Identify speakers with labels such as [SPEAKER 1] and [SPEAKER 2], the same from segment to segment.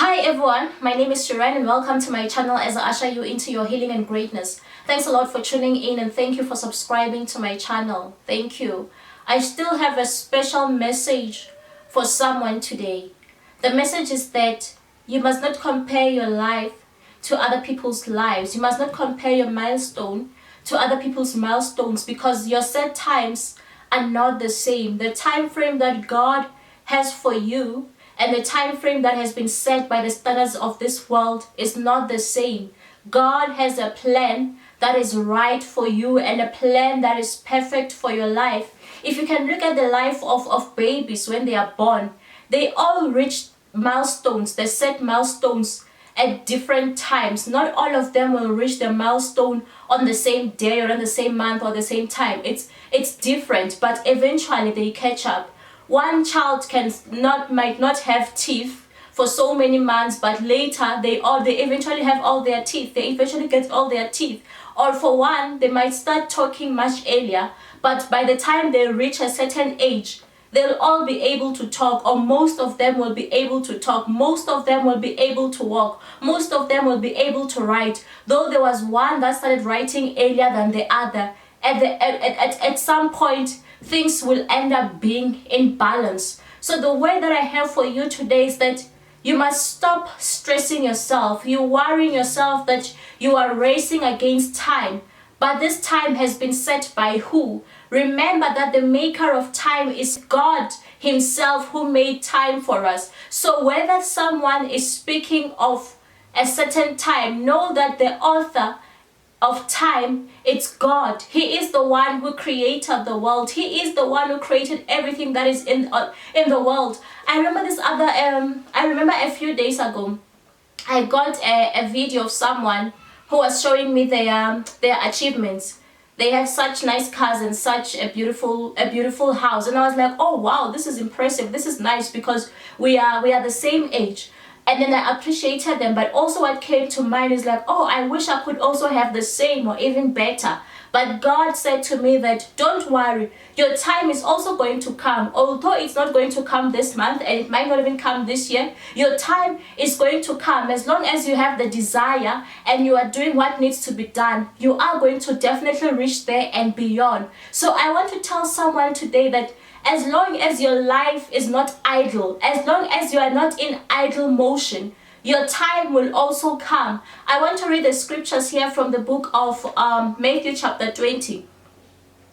[SPEAKER 1] Hi everyone, my name is Shiren and welcome to my channel as I usher you into your healing and greatness. Thanks a lot for tuning in and thank you for subscribing to my channel. Thank you. I still have a special message for someone today. The message is that you must not compare your life to other people's lives. You must not compare your milestone to other people's milestones because your set times are not the same. The time frame that God has for you and the time frame that has been set by the standards of this world is not the same. God has a plan that is right for you and a plan that is perfect for your life. If you can look at the life of babies when they are born, they all reach milestones, they set milestones at different times. Not all of them will reach the milestone on the same day or on the same month or the same time. It's different, but eventually they catch up. One child might not have teeth for so many months, but later they eventually have all their teeth. They eventually get all their teeth. Or for one, they might start talking much earlier, but by the time they reach a certain age, they'll all be able to talk, or most of them will be able to talk. Most of them will be able to walk. Most of them will be able to write. Though there was one that started writing earlier than the other, at some point, things will end up being in balance. So the word that I have for you today is that you must stop stressing yourself. You worrying yourself that you are racing against time. But this time has been set by who? Remember that the maker of time is God himself who made time for us. So whether someone is speaking of a certain time, know that the author of time, it's God. He is the one who created the world. He is the one who created everything that is in the world. I remember a few days ago, I got a video of someone who was showing me their achievements. They have such nice cars and such a beautiful house, and I was like, oh wow, this is impressive, this is nice, because we are the same age. And then I appreciated them, but also what came to mind is like, oh, I wish I could also have the same or even better. But God said to me that don't worry, your time is also going to come. Although it's not going to come this month and it might not even come this year, your time is going to come. As long as you have the desire and you are doing what needs to be done, you are going to definitely reach there and beyond. So I want to tell someone today that as long as your life is not idle, as long as you are not in idle motion, your time will also come. I want to read the scriptures here from the book of Matthew chapter 20,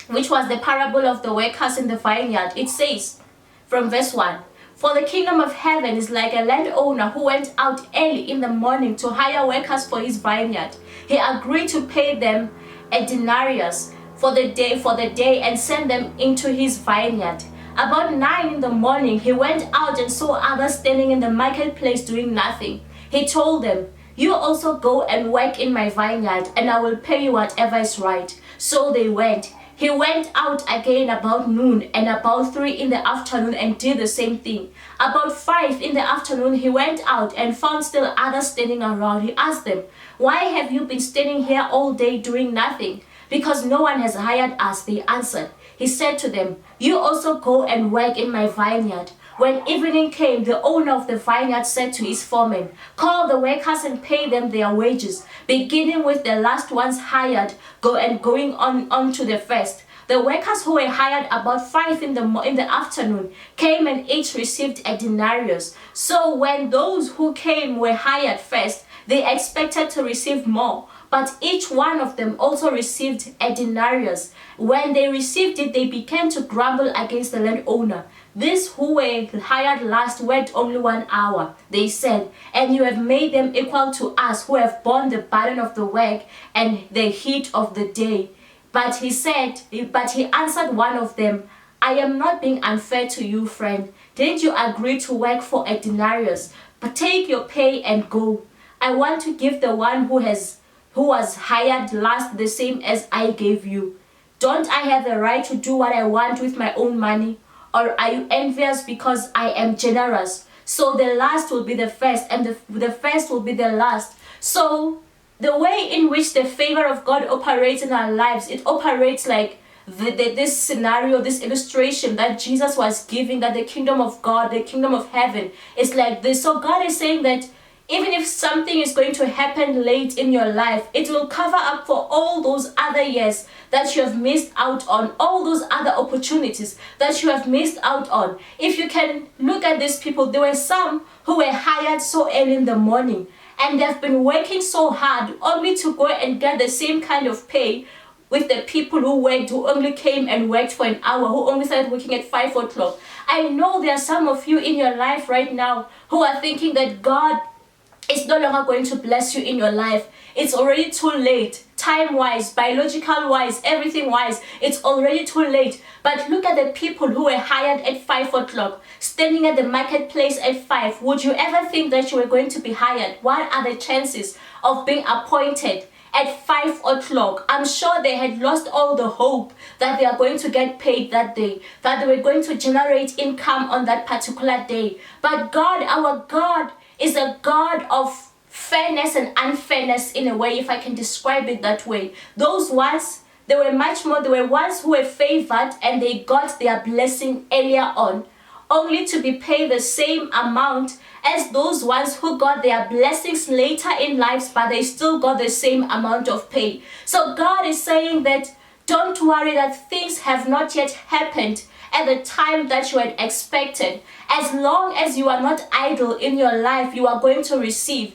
[SPEAKER 1] which was the parable of the workers in the vineyard. It says from verse 1, "For the kingdom of heaven is like a landowner who went out early in the morning to hire workers for his vineyard. He agreed to pay them a denarius for the day and send them into his vineyard. About 9 in the morning, he went out and saw others standing in the marketplace doing nothing. He told them, 'You also go and work in my vineyard, and I will pay you whatever is right.' So they went. He went out again about noon and about 3 in the afternoon and did the same thing. About 5 in the afternoon, he went out and found still others standing around. He asked them, 'Why have you been standing here all day doing nothing?' 'Because no one has hired us,' they answered. He said to them, 'You also go and work in my vineyard.' When evening came, the owner of the vineyard said to his foreman, 'Call the workers and pay them their wages, beginning with the last ones hired, going on to the first.' The workers who were hired about 5 in the afternoon came and each received a denarius. So when those who came were hired first, they expected to receive more, but each one of them also received a denarius. When they received it, they began to grumble against the landowner. 'These who were hired last worked only 1 hour,' they said, 'and you have made them equal to us who have borne the burden of the work and the heat of the day.' But he answered one of them, 'I am not being unfair to you, friend. Didn't you agree to work for a denarius? But take your pay and go. I want to give the one who was hired last the same as I gave you. Don't I have the right to do what I want with my own money? Or are you envious because I am generous? So the last will be the first, and the first will be the last.'" So the way in which the favor of God operates in our lives, it operates like this scenario, this illustration that Jesus was giving, that the kingdom of God, the kingdom of heaven is like this. So God is saying that even if something is going to happen late in your life, it will cover up for all those other years that you have missed out on, all those other opportunities that you have missed out on. If you can look at these people, there were some who were hired so early in the morning and they've been working so hard only to go and get the same kind of pay with the people who only came and worked for an hour, who only started working at 5 o'clock. I know there are some of you in your life right now who are thinking that God is no longer going to bless you in your life. It's already too late. Time-wise, biological-wise, everything-wise, it's already too late. But look at the people who were hired at 5 o'clock, standing at the marketplace at 5. Would you ever think that you were going to be hired? What are the chances of being appointed at 5 o'clock? I'm sure they had lost all the hope that they are going to get paid that day, that they were going to generate income on that particular day. But God, our God, is a God of fairness and unfairness in a way, if I can describe it that way. Those ones, they were much more, they were ones who were favored and they got their blessing earlier on, only to be paid the same amount as those ones who got their blessings later in lives, but they still got the same amount of pay. So God is saying that don't worry that things have not yet happened at the time that you had expected. As long as you are not idle in your life, you are going to receive.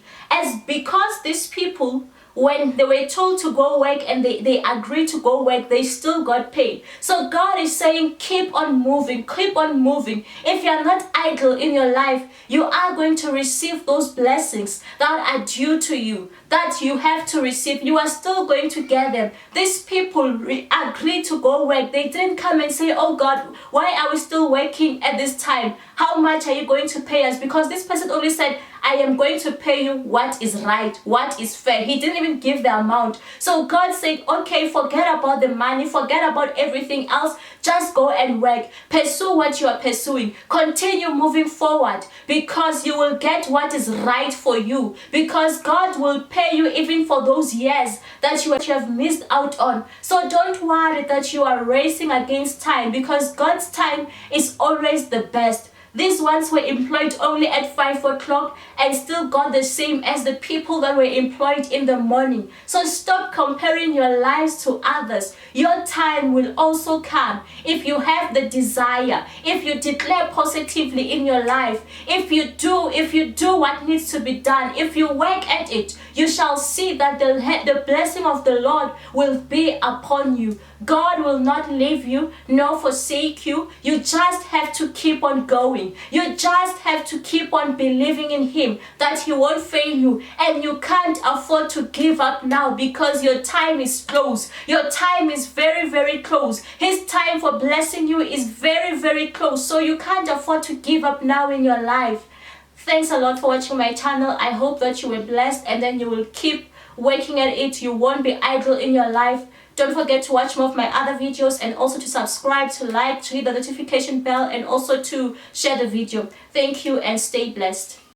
[SPEAKER 1] Because these people, when they were told to go work and they agreed to go work, they still got paid. So God is saying, keep on moving, keep on moving. If you are not idle in your life, you are going to receive those blessings that are due to you, that you have to receive. You are still going to get them. These people agreed to go work. They didn't come and say, oh God, why are we still working at this time? How much are you going to pay us? Because this person only said, I am going to pay you what is right, what is fair. He didn't even give the amount. So God said, okay, forget about the money, forget about everything else. Just go and work. Pursue what you are pursuing. Continue moving forward, because you will get what is right for you. Because God will pay you even for those years that you have missed out on. So don't worry that you are racing against time, because God's time is always the best. These ones were employed only at 5 o'clock and still got the same as the people that were employed in the morning. So stop comparing your lives to others. Your time will also come if you have the desire, if you declare positively in your life, if you do what needs to be done, if you work at it, you shall see that the blessing of the Lord will be upon you. God will not leave you nor forsake you. You just have to keep on going. You just have to keep on believing in Him that He won't fail you. And you can't afford to give up now, because your time is close. Your time is very, very close. His time for blessing you is very, very close. So you can't afford to give up now in your life. Thanks a lot for watching my channel. I hope that you were blessed, and then you will keep working at it. You won't be idle in your life. Don't forget to watch more of my other videos, and also to subscribe, to like, to hit the notification bell, and also to share the video. Thank you and stay blessed.